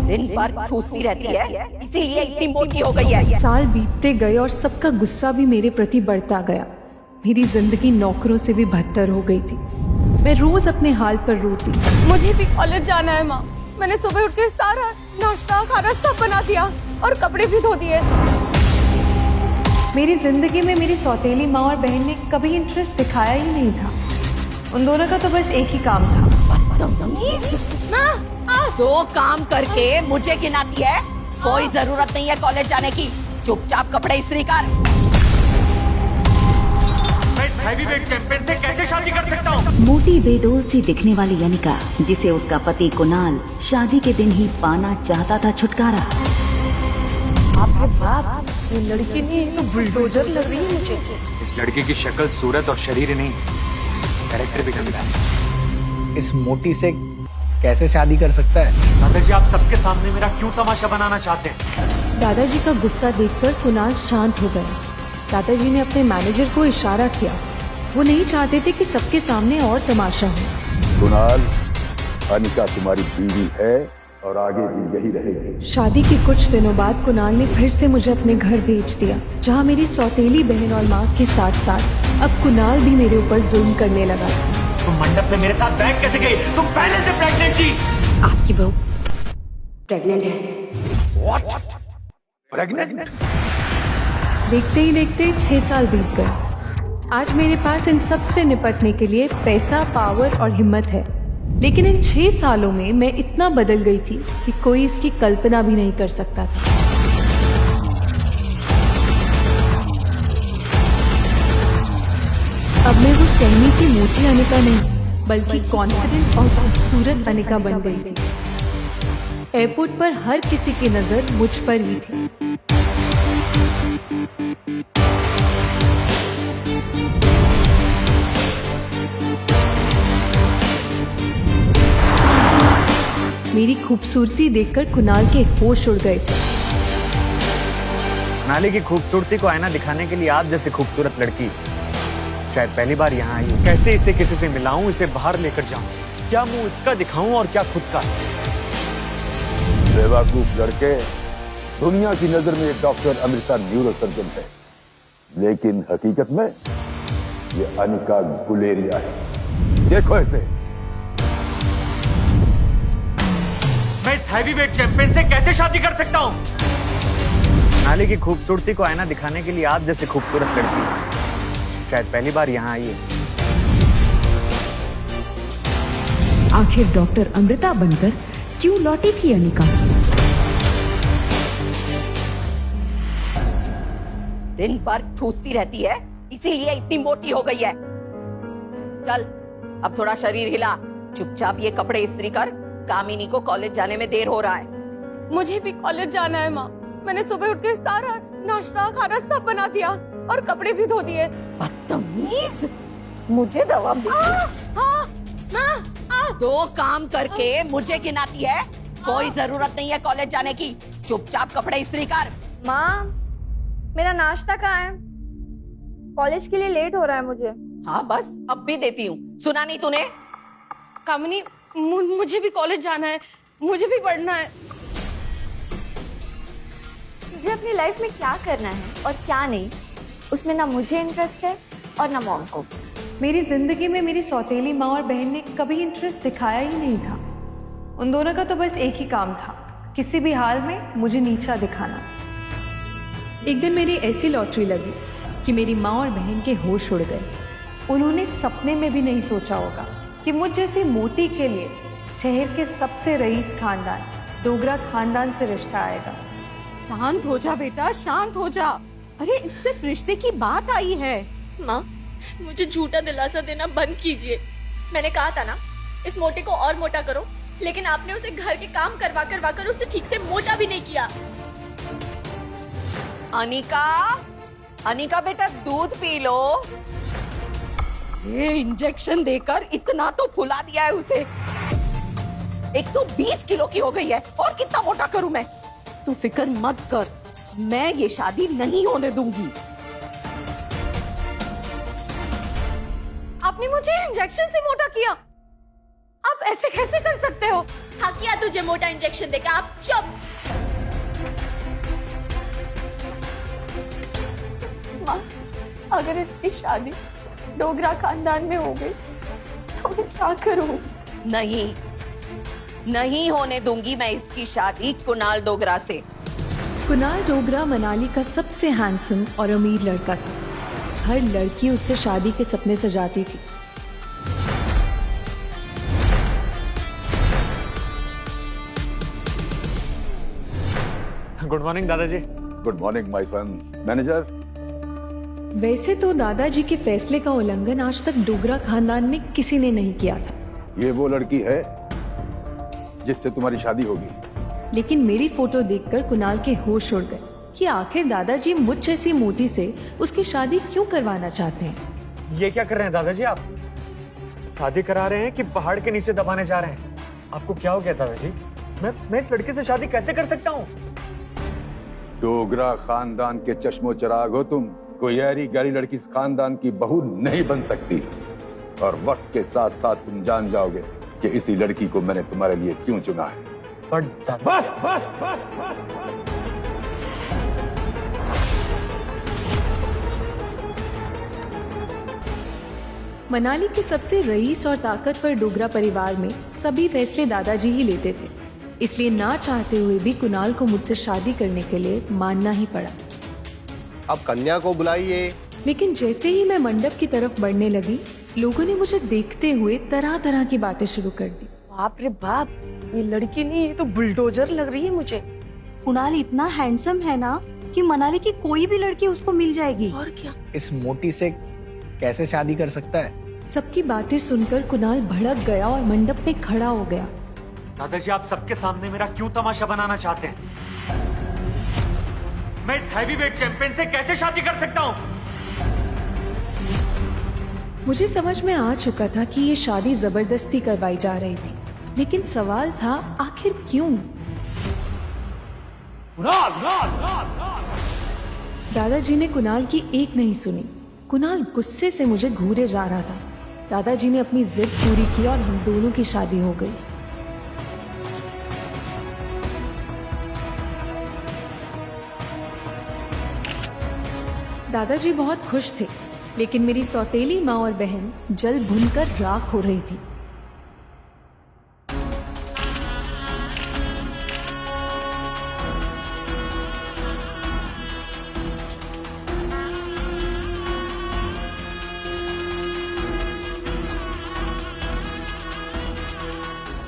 दिन भर ठूसती रहती है, इसीलिए इतनी मोटी हो गई है। साल बीतते गए और सबका गुस्सा भी मेरे प्रति बढ़ता गया। मेरी जिंदगी नौकरों से भी बदतर हो गई थी। मैं रोज अपने हाल पर रोती। मुझे भी कॉलेज जाना है माँ। मैंने सुबह उठ के सारा नाश्ता खाना सब बना दिया और कपड़े भी धो दिए। मेरी जिंदगी में मेरी सौतेली माँ और बहन ने कभी इंटरेस्ट दिखाया ही नहीं था। उन दोनों का तो बस एक ही काम था। दो काम करके मुझे गिनाती है। कोई जरूरत नहीं है कॉलेज जाने की, चुपचाप कपड़े इस्त्री कर। मैं हैवीवेट चैंपियन से कैसे शादी कर सकता हूँ? मोटी बेडोल सी दिखने वाली अनिका, जिसे उसका पति कुणाल शादी के दिन ही पाना चाहता था छुटकारा। आपके बाप, ये लड़की नहीं तो बुलडोजर लग रही है मुझे। इस लड़की की शक्ल, सूरत और शरीर नहीं, कैरेक्टर भी गंदा है। इस मोटी से कैसे शादी कर सकता है? दादाजी, आप सबके सामने मेरा क्यों तमाशा बनाना चाहते हैं? दादाजी का गुस्सा देखकर कुणाल शांत हो गया। दादाजी ने अपने मैनेजर को इशारा किया। वो नहीं चाहते थे कि सबके सामने और तमाशा हो। कुणाल, अनिका तुम्हारी बीवी है और आगे भी यही रहेगी। शादी के कुछ दिनों बाद कुणाल ने फिर से मुझे अपने घर भेज दिया, जहाँ मेरी सौतेली बहन और माँ के साथ साथ अब कुणाल भी मेरे ऊपर जुल्म करने लगा। तुम मंडप में मेरे साथ बैठ कैसे गई? तुम पहले से प्रेग्नेंट थी। आपकी बहू प्रेग्नेंट है। What? प्रेग्नेंट? देखते ही देखते 6 साल बीत गए। आज मेरे पास इन सब से निपटने के लिए पैसा, पावर और हिम्मत है। लेकिन इन 6 सालों में मैं इतना बदल गई थी कि कोई इसकी कल्पना भी नहीं कर सकता था। अब मैं वो सहमी सी मोटी अनिका नहीं, बल्कि कॉन्फिडेंट और खूबसूरत अनिका बन गई थी। एयरपोर्ट पर हर किसी की नजर मुझ पर ही थी। मेरी खूबसूरती देखकर कुणाल के होश उड़ गए थे। नाली की खूबसूरती को आईना दिखाने के लिए आप जैसी खूबसूरत लड़की शायद पहली बार यहाँ आई हो। कैसे इसे किसी से मिलाऊं, इसे बाहर लेकर जाऊं? क्या मुंह इसका दिखाऊं और क्या खुद का? बेवकूफ लड़के, दुनिया की नजर में डॉक्टर अमृता न्यूरोसर्जन है, लेकिन हकीकत में ये अनिका गुलेरिया है। देखो इसे। मैं इस हैवीवेट चैंपियन से कैसे शादी कर सकता हूँ? नाली की खूबसूरती को आईना दिखाने के लिए आप जैसी खूबसूरत लड़की शायद पहली बार यहाँ आई है। आखिर डॉक्टर अमृता बनकर क्यों लौटी थी अनिका? दिन भर ठूसती रहती है, इसीलिए इतनी मोटी हो गई है। चल, अब थोड़ा शरीर हिला। चुपचाप ये कपड़े इस्त्री कर। कामिनी को कॉलेज जाने में देर हो रहा है। मुझे भी कॉलेज जाना है माँ। मैंने सुबह उठ के सारा नाश्ता खाना सब बना दिया और कपड़े भी धो दिए। बदतमीज, मुझे दवा भी। दो काम करके मुझे गिनाती है। कोई जरूरत नहीं है कॉलेज जाने की, चुपचाप कपड़े इस्त्री कर। माँ, मेरा नाश्ता कहाँ है? कॉलेज के लिए लेट हो रहा है मुझे। हाँ बस, अब भी देती हूँ। सुना नहीं तूने? कामिनी, मुझे भी कॉलेज जाना है, मुझे भी पढ़ना है। मुझे अपनी लाइफ में क्या करना है और क्या नहीं, उसमें ना मुझे इंटरेस्ट है और ना मॉम को। मेरी जिंदगी में मेरी सौतेली माँ और बहन ने कभी इंटरेस्ट दिखाया ही नहीं था। उन दोनों का तो बस एक ही काम था, किसी भी हाल में मुझे नीचा दिखाना। एक दिन मेरी ऐसी लॉटरी लगी कि मेरी माँ और बहन के होश उड़ गए। उन्होंने सपने में भी नहीं सोचा होगा कि मुझ जैसी मोटी के लिए शहर के सबसे रईस खानदान डोगरा खानदान से रिश्ता आएगा। शांत हो जा बेटा, शांत हो जा। अरे सिर्फ रिश्ते की बात आई है। माँ, मुझे झूठा दिलासा देना बंद कीजिए। मैंने कहा था ना, इस मोटे को और मोटा करो, लेकिन आपने उसे घर के काम करवा कर उसे ठीक से मोटा भी नहीं किया। अनिका, अनिका बेटा दूध पी लो। ये इंजेक्शन देकर इतना तो फुला दिया है उसे। 120 किलो की हो गई है, और कितना मोटा करूं मैं? तू फिक्र मत कर, मैं ये शादी नहीं होने दूंगी। आपने मुझे इंजेक्शन से मोटा किया। आप ऐसे कैसे कर सकते हो? हाँ किया तुझे मोटा इंजेक्शन देकर, आप चुप। माँ, अगर इसकी शादी डोगरा खानदान में हो गई तो मैं क्या करूं? नहीं, नहीं होने दूंगी मैं इसकी शादी कुणाल डोगरा से। कुणाल डोगरा मनाली का सबसे हैंडसम और अमीर लड़का था। हर लड़की उससे शादी के सपने सजाती थी। गुड मॉर्निंग दादाजी। Good morning my son. Manager, वैसे तो दादाजी के फैसले का उल्लंघन आज तक डोगरा खानदान में किसी ने नहीं किया था, ये वो लड़की है जिससे तुम्हारी शादी होगी। लेकिन मेरी फोटो देखकर कुणाल के होश उड़ गए कि आखिर दादाजी मुझ जैसी मोटी से उसकी शादी क्यों करवाना चाहते हैं। ये क्या कर रहे हैं दादाजी आप? शादी करा रहे हैं कि पहाड़ के नीचे दबाने जा रहे हैं? आपको क्या हो गया दादाजी? मैं इस लड़के से शादी कैसे कर सकता हूँ? डोगरा खानदान के चश्मो चिराग हो तुम। कोई ऐरी गैरी लड़की इस खानदान की बहू नहीं बन सकती, और वक्त के साथ साथ तुम जान जाओगे कि इसी लड़की को मैंने तुम्हारे लिए क्यों चुना है। पर बस बस बस बस, बस। मनाली के सबसे रईस और ताकतवर डोगरा परिवार में सभी फैसले दादाजी ही लेते थे, इसलिए ना चाहते हुए भी कुणाल को मुझसे शादी करने के लिए मानना ही पड़ा। अब कन्या को बुलाइए। लेकिन जैसे ही मैं मंडप की तरफ बढ़ने लगी, लोगों ने मुझे देखते हुए तरह तरह की बातें शुरू कर दी। बाप रे बाप, ये लड़की नहीं, ये तो बुलडोजर लग रही है मुझे। कुणाल इतना हैंडसम है ना कि मनाली की कोई भी लड़की उसको मिल जाएगी। और क्या? इस मोटी से कैसे शादी कर सकता है? सबकी बातें सुनकर कुणाल भड़क गया और मंडप में खड़ा हो गया। दादाजी आप सबके सामने मेरा क्यों तमाशा बनाना चाहते हैं? मैं इस हैवीवेट चैंपियन से कैसे शादी कर सकता हूँ? मुझे समझ में आ चुका था कि ये शादी जबरदस्ती करवाई जा रही थी, लेकिन सवाल था आखिर क्यों? दादाजी ने कुणाल की एक नहीं सुनी। कुणाल गुस्से से मुझे घूरे जा रहा था। दादाजी ने अपनी जिद पूरी की और हम दोनों की शादी हो गई। दादाजी बहुत खुश थे, लेकिन मेरी सौतेली माँ और बहन जल भुनकर राख हो रही थी।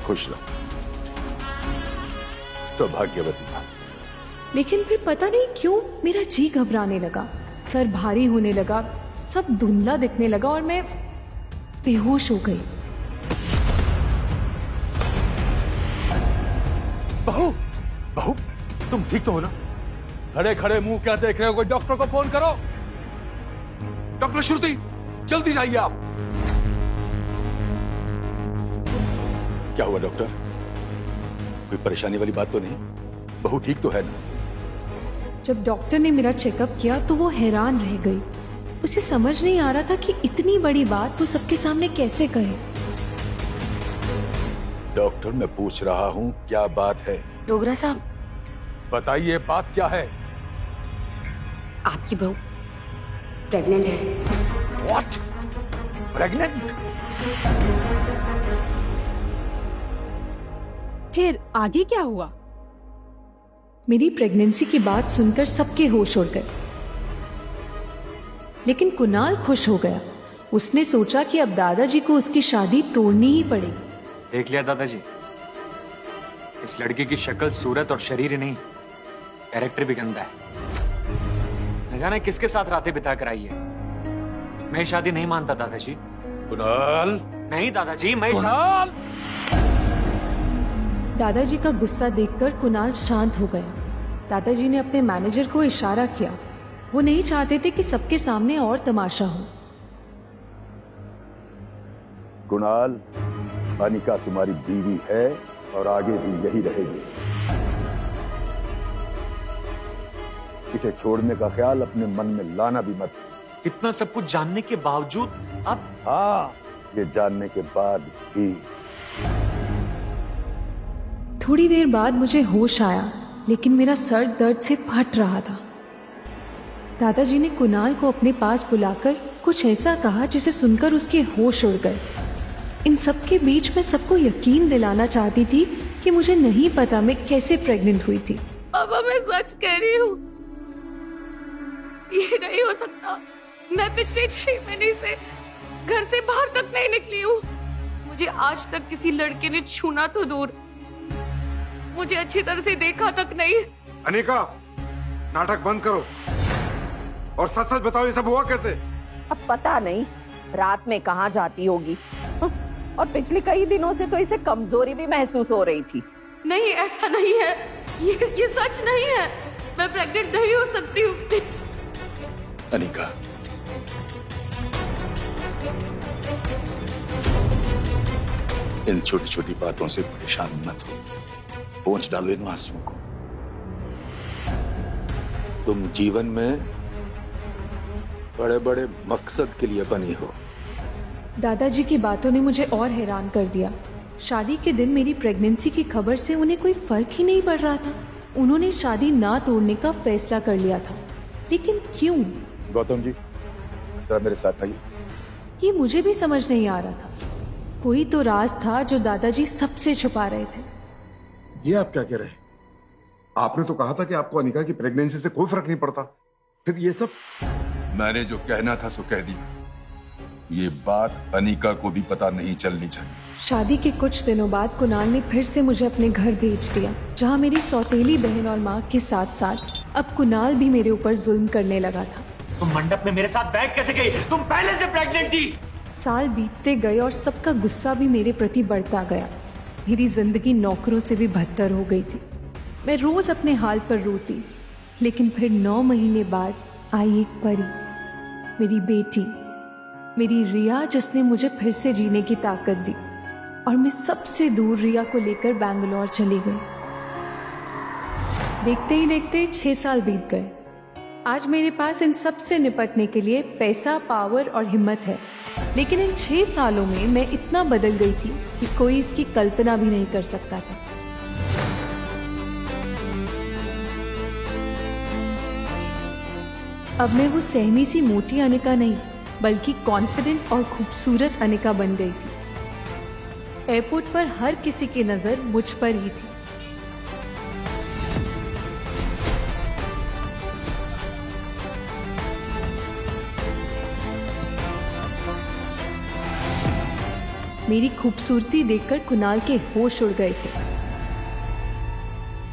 खुश रहो, सौभाग्यवती था। लेकिन फिर पता नहीं क्यों मेरा जी घबराने लगा, सर भारी होने लगा, सब धुंधला दिखने लगा और मैं बेहोश हो गई। बहू, बहू, तुम ठीक तो हो ना? खड़े खड़े मुंह क्या देख रहे हो? कोई डॉक्टर को फोन करो। डॉक्टर श्रुति, जल्दी जाइए आप। क्या हुआ डॉक्टर? कोई परेशानी वाली बात तो नहीं? बहू ठीक तो है ना? जब डॉक्टर ने मेरा चेकअप किया तो वो हैरान रह गई। उसे समझ नहीं आ रहा था कि इतनी बड़ी बात वो सबके सामने कैसे कहे। डॉक्टर, मैं पूछ रहा हूँ क्या बात है? डोगरा साहब, बताइए बात क्या है? आपकी बहू प्रेग्नेंट है। व्हाट? प्रेग्नेंट? फिर आगे क्या हुआ? मेरी प्रेगनेंसी की बात सुनकर सबके होश उड़ गए, लेकिन कुणाल खुश हो गया। उसने सोचा कि अब दादाजी को उसकी शादी तोड़नी ही पड़ेगी। देख लिया दादाजी, इस लड़के की शक्ल, सूरत और शरीर ही नहीं, कैरेक्टर भी गंदा है। न जाने किसके साथ रातें बिता कर आई है। मैं शादी नहीं मानता दादाजी। कुणाल! नहीं दादाजी, मैं कुणाल! दादाजी का गुस्सा देखकर कुणाल शांत हो गया। दादाजी ने अपने मैनेजर को इशारा किया। वो नहीं चाहते थे कि सबके सामने और तमाशा हो। कुणाल, अनिका तुम्हारी बीवी है और आगे भी यही रहेगी। इसे छोड़ने का ख्याल अपने मन में लाना भी मत। इतना सब कुछ जानने के बावजूद आप? हाँ, ये जानने के बाद भी थोड़ी देर बाद मुझे होश आया, लेकिन मेरा सर दर्द से फट रहा था। दादाजी ने कुणाल को अपने पास बुलाकर कुछ ऐसा कहा जिसे सुनकर उसके होश उड़ गए। इन सब के बीच मैं सबको यकीन दिलाना चाहती थी कि मुझे नहीं पता मैं कैसे प्रेग्नेंट हुई थी। पापा मैं सच कह रही हूँ, ये नहीं हो सकता। मैं पिछले 6 महीने से घर से बाहर तक नहीं निकली हूँ। मुझे आज तक किसी लड़के ने छूना तो दूर, मुझे अच्छी तरह से देखा तक नहीं। अनिका, नाटक बंद करो और सच सच बताओ ये सब हुआ कैसे? अब पता नहीं रात में कहाँ जाती होगी, और पिछले कई दिनों से तो इसे कमजोरी भी महसूस हो रही थी। नहीं ऐसा नहीं है, ये सच नहीं है। मैं प्रेग्नेंट नहीं हो सकती हूँ। अनिका, इन छोटी छोटी बातों से परेशान मत हो, पहुंच डालो इन आंसुओं को। तुम जीवन में बड़े बड़े मकसद के लिए बनी हो। दादाजी की बातों ने मुझे और हैरान कर दिया। शादी के दिन मेरी प्रेगनेंसी की खबर से उन्हें कोई फर्क ही नहीं पड़ रहा था। उन्होंने शादी ना तोड़ने का फैसला कर लिया था, लेकिन क्यों? गौतम जी, जरा मेरे साथ आइए। ये मुझे भी समझ नहीं आ रहा था। कोई तो राज था जो दादाजी सबसे छुपा रहे थे। ये आप क्या कह रहे हैं? आपने तो कहा था कि आपको अनिका की प्रेगनेंसी से कोई फर्क नहीं पड़ता, फिर ये सब? मैंने जो कहना था सो कह दिया। ये बात अनिका को भी पता नहीं चलनी चाहिए। शादी के कुछ दिनों बाद कुणाल ने फिर से मुझे अपने घर भेज दिया, जहाँ मेरी सौतेली बहन और माँ के साथ साथ अब कुणाल भी मेरे ऊपर जुल्म करने लगा था। तुम मंडप में मेरे साथ बैठ कैसे गई? तुम पहले से प्रेग्नेंट थी। साल बीतते गए और सबका गुस्सा भी मेरे प्रति बढ़ता गया। मेरी जिंदगी नौकरों से भी बदतर हो गई थी। मैं रोज अपने हाल पर रोती, लेकिन फिर 9 महीने बाद आई एक परी, मेरी बेटी, मेरी रिया, जिसने मुझे फिर से जीने की ताकत दी। और मैं सबसे दूर रिया को लेकर बैंगलोर चली गई। देखते ही देखते 6 साल बीत गए। आज मेरे पास इन सब से निपटने के लिए पैसा, पावर और हिम्मत है, लेकिन इन 6 सालों में मैं इतना बदल गई थी कि कोई इसकी कल्पना भी नहीं कर सकता था। अब मैं वो सहमी सी मोटी अनिका नहीं, बल्कि कॉन्फिडेंट और खूबसूरत अनिका बन गई थी। एयरपोर्ट पर हर किसी की नजर मुझ पर ही थी। मेरी खूबसूरती देखकर कुणाल के होश उड़ गए थे।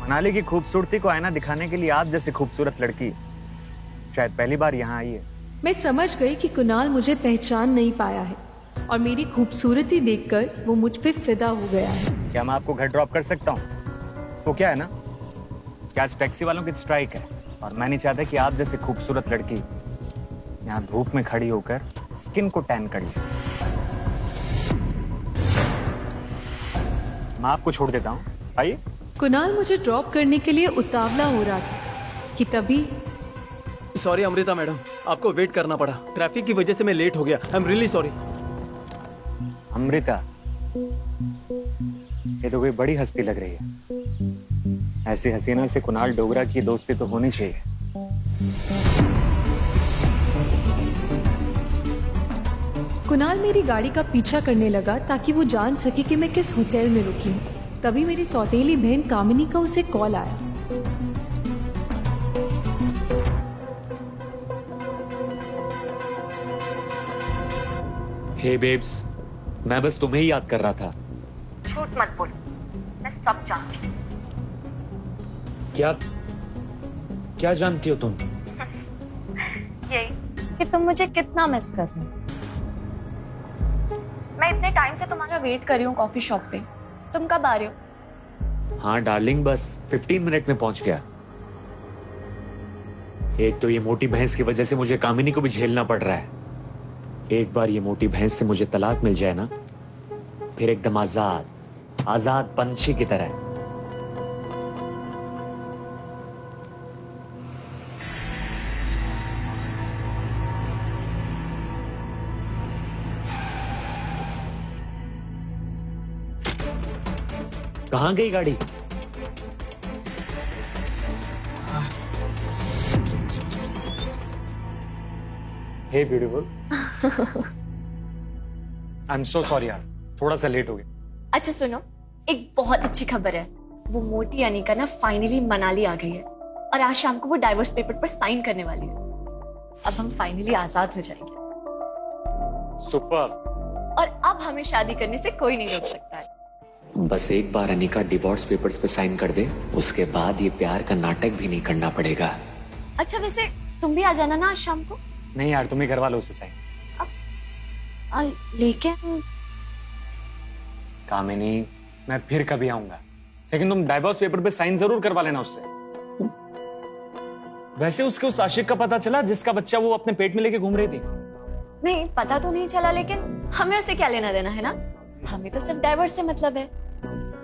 मनाली की खूबसूरती को आईना दिखाने के लिए आप जैसी खूबसूरत लड़की शायद पहली बार यहाँ आई है। मैं समझ गई कि कुणाल मुझे पहचान नहीं पाया है और मेरी खूबसूरती देखकर वो मुझ पे फिदा हो गया है। क्या मैं आपको घर ड्रॉप कर सकता हूँ? तो क्या है ना कि आज टैक्सी वालों की स्ट्राइक है और मैं नहीं चाहता कि आप जैसी खूबसूरत लड़की यहाँ धूप में खड़ी होकर स्किन को टैन कर ले। मैं आपको छोड़ देता हूँ, आइए। कुणाल मुझे ड्रॉप करने के लिए उतावला हो रहा था कि तभी सॉरी अमृता मैडम, आपको वेट करना पड़ा। ट्रैफिक की वजह से मैं लेट हो गया। I am really sorry. Amrita, ये तो कोई बड़ी हस्ती लग रही है। ऐसी हसीना से कुणाल डोगरा की दोस्ती तो होनी चाहिए। कुणाल मेरी गाड़ी का पीछा करने लगा ताकि वो जान सके कि मैं किस होटल में रुकी हूँ। तभी मेरी सौतेली बहन कामिनी का उसे कॉल आया। हे बेब्स, मैं बस तुम्हें ही याद कर रहा था। झूठ मत बोल, मैं सब जानती हूँ। क्या जानती हो तुम? यही कि तुम मुझे कितना मिस कर रहे हो। मैं इतने टाइम से तुम्हारा वेट कर रही हूँ कॉफी शॉप पे। तुम कब आ रहे हो? हाँ डार्लिंग, बस 15 मिनट में पहुंच गया। एक तो ये मोटी भैंस की वजह से मुझे कामिनी को भी झेलना पड़ रहा है। एक बार ये मोटी भैंस से मुझे तलाक मिल जाए ना, फिर एकदम आजाद पंछी की तरह। कहाँ गई गाड़ी? Hey beautiful. I am so sorry यार, थोड़ा सा लेट हो गया। अच्छा सुनो, एक बहुत अच्छी खबर है। वो मोटी अनिका ना फाइनली मनाली आ गई है और आज शाम को वो डाइवोर्स पेपर पर साइन करने वाली है। अब हम फाइनली आजाद हो जाएंगे सुपर। और अब हमें शादी करने से कोई नहीं रोक सकता है। बस एक बार अनिका डिवोर्स पेपर्स पे साइन कर दे, उसके बाद ये प्यार का नाटक भी नहीं करना पड़ेगा। अच्छा वैसे तुम भी आ जाना ना आज शाम को। नहीं यार, तुम ही करवा लो उससे साइन। लेकिन कामिनी, मैं फिर कभी आऊंगा, लेकिन तुम डाइवोर्स पेपर पे साइन जरूर करवा लेना उससे। वैसे उसके उस आशिक का पता चला जिसका बच्चा वो अपने पेट में लेके घूम रही थी? नहीं, पता तो नहीं चला, लेकिन हमें उससे क्या लेना देना है ना। हमें तो सिर्फ डाइवोर्स से मतलब है।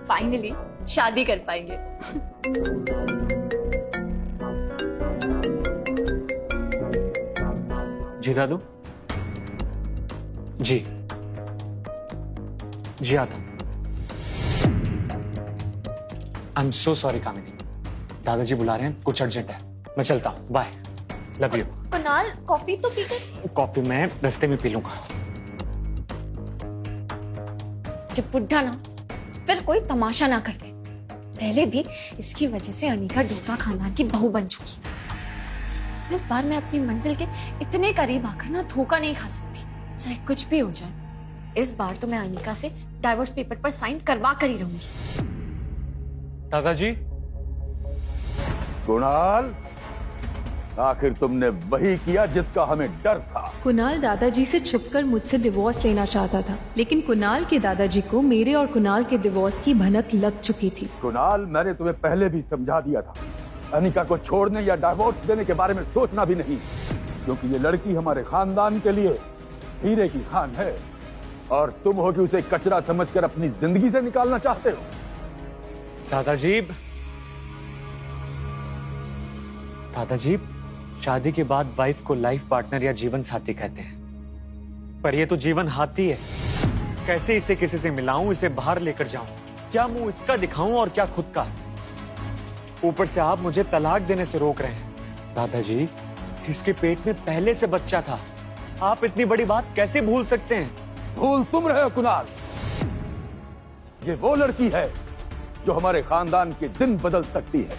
फाइनली शादी कर पाएंगे। जी दादू जी, जी आता हूं। आई एम सो सॉरी कामिनी, दादाजी बुला रहे हैं, कुछ अर्जेंट है, मैं चलता हूं, bye, love you. Kunal coffee तो पी कर। कॉफी मैं रास्ते में पी लूंगा। जब बुढ़ा ना फिर कोई तमाशा ना करते। पहले भी इसकी वजह से अनिका डोगरा खानदान की बहू बन चुकी है। इस बार मैं अपनी मंजिल के इतने करीब आकर ना धोखा नहीं खा सकती, चाहे कुछ भी हो जाए। इस बार तो मैं अनिका से डाइवोर्स पेपर पर साइन करवा कर ही रहूंगी। दादाजी। कुणाल, आखिर तुमने वही किया जिसका हमें डर था। कुणाल दादाजी से छुपकर मुझसे डिवोर्स लेना चाहता था, लेकिन कुणाल के दादाजी को मेरे और कुणाल के डिवोर्स की भनक लग चुकी थी। कुणाल, मैंने तुम्हें पहले भी समझा दिया था, अनिका को छोड़ने या डाइवोर्स देने के बारे में सोचना भी नहीं, क्योंकि ये लड़की हमारे खानदान के लिए हीरे की खान है और तुम हो कि उसे कचरा समझकर अपनी जिंदगी से निकालना चाहते हो। दादाजी, दादाजी, शादी के बाद वाइफ को लाइफ पार्टनर या जीवन साथी कहते हैं, पर ये तो जीवन हाथी है। कैसे इसे किसी से मिलाऊं, इसे बाहर लेकर जाऊं, क्या मुंह इसका दिखाऊं और क्या खुद का। ऊपर से आप मुझे तलाक देने से रोक रहे हैं। दादाजी, इसके पेट में पहले से बच्चा था, आप इतनी बड़ी बात कैसे भूल सकते हैं? भूल तुम रहे हो कुणाल। ये वो लड़की है जो हमारे खानदान के दिन बदल सकती है।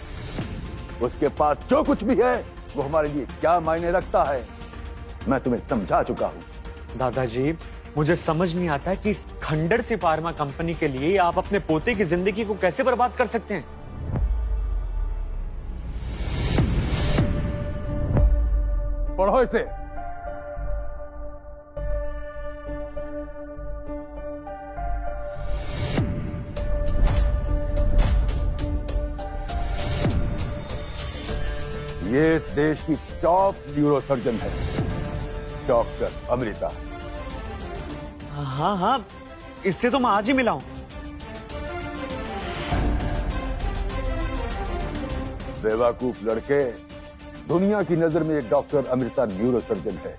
उसके पास जो कुछ भी है वो हमारे लिए क्या मायने रखता है, मैं तुम्हें समझा चुका हूं। दादाजी, मुझे समझ नहीं आता कि इस खंडर सी फार्मा कंपनी के लिए आप अपने पोते की जिंदगी को कैसे बर्बाद कर सकते हैं। पढ़ो इसे। ये इस देश की टॉप न्यूरोसर्जन है, डॉक्टर अमृता। हाँ हाँ, इससे तो मैं आज ही मिला हूं। बेवकूफ लड़के, दुनिया की नजर में एक डॉक्टर अमृता न्यूरोसर्जन है,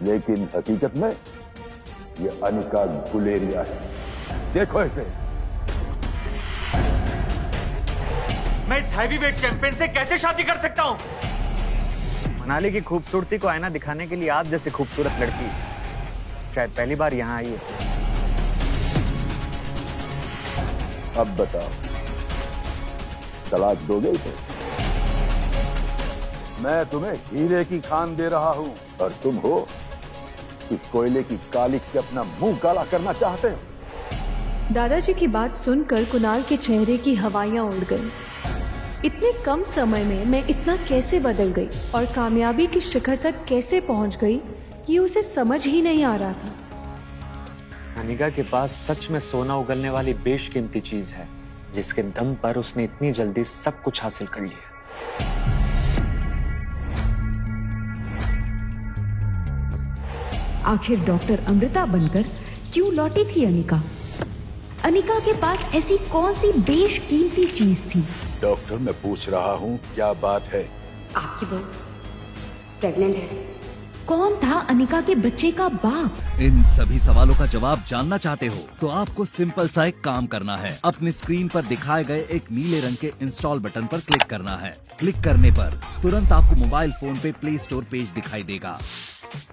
लेकिन हकीकत में ये अनिका गुलेरिया है। देखो इसे। मैं इस हैवीवेट चैंपियन से कैसे शादी कर सकता हूं? मनाली की खूबसूरती को आईना दिखाने के लिए आप जैसी खूबसूरत लड़की शायद पहली बार यहाँ आई है। अब बताओ, तलाक दोगे इसे? मैं तुम्हें हीरे की खान दे रहा हूं और तुम हो कि कोयले की कालिख से अपना मुंह काला करना चाहते हो। दादाजी की बात सुनकर कुणाल के चेहरे की हवाइयां उड़ गईं। इतने कम समय में मैं इतना कैसे बदल गई और कामयाबी की शिखर तक कैसे पहुंच गई, ये उसे समझ ही नहीं आ रहा था। अनिका के पास सच में सोना उगलने वाली बेशकीमती चीज है, जिसके दम पर उसने इतनी जल्दी सब कुछ हासिल कर लिया। आखिर डॉक्टर अमृता बनकर क्यों लौटी थी अनिका? अनिका के पास ऐसी कौन सी बेशकीमती चीज थी? डॉक्टर, मैं पूछ रहा हूं, क्या बात है? आपकी बहू प्रेग्नेंट है। कौन था अनिका के बच्चे का बाप? इन सभी सवालों का जवाब जानना चाहते हो तो आपको सिंपल सा एक काम करना है। अपनी स्क्रीन पर दिखाए गए एक नीले रंग के इंस्टॉल बटन पर क्लिक करना है। क्लिक करने पर तुरंत आपको मोबाइल फोन पे प्ले स्टोर पेज दिखाई देगा।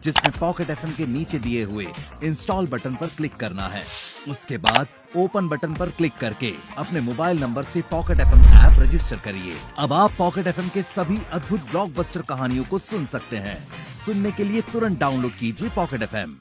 जिसमें पॉकेट एफएम के नीचे दिए हुए इंस्टॉल बटन पर क्लिक करना है। उसके बाद ओपन बटन पर क्लिक करके अपने मोबाइल नंबर से पॉकेट एफएम ऐप रजिस्टर करिए। अब आप पॉकेट एफएम के सभी अद्भुत ब्लॉकबस्टर कहानियों को सुन सकते हैं। सुनने के लिए तुरंत डाउनलोड कीजिए पॉकेट एफएम।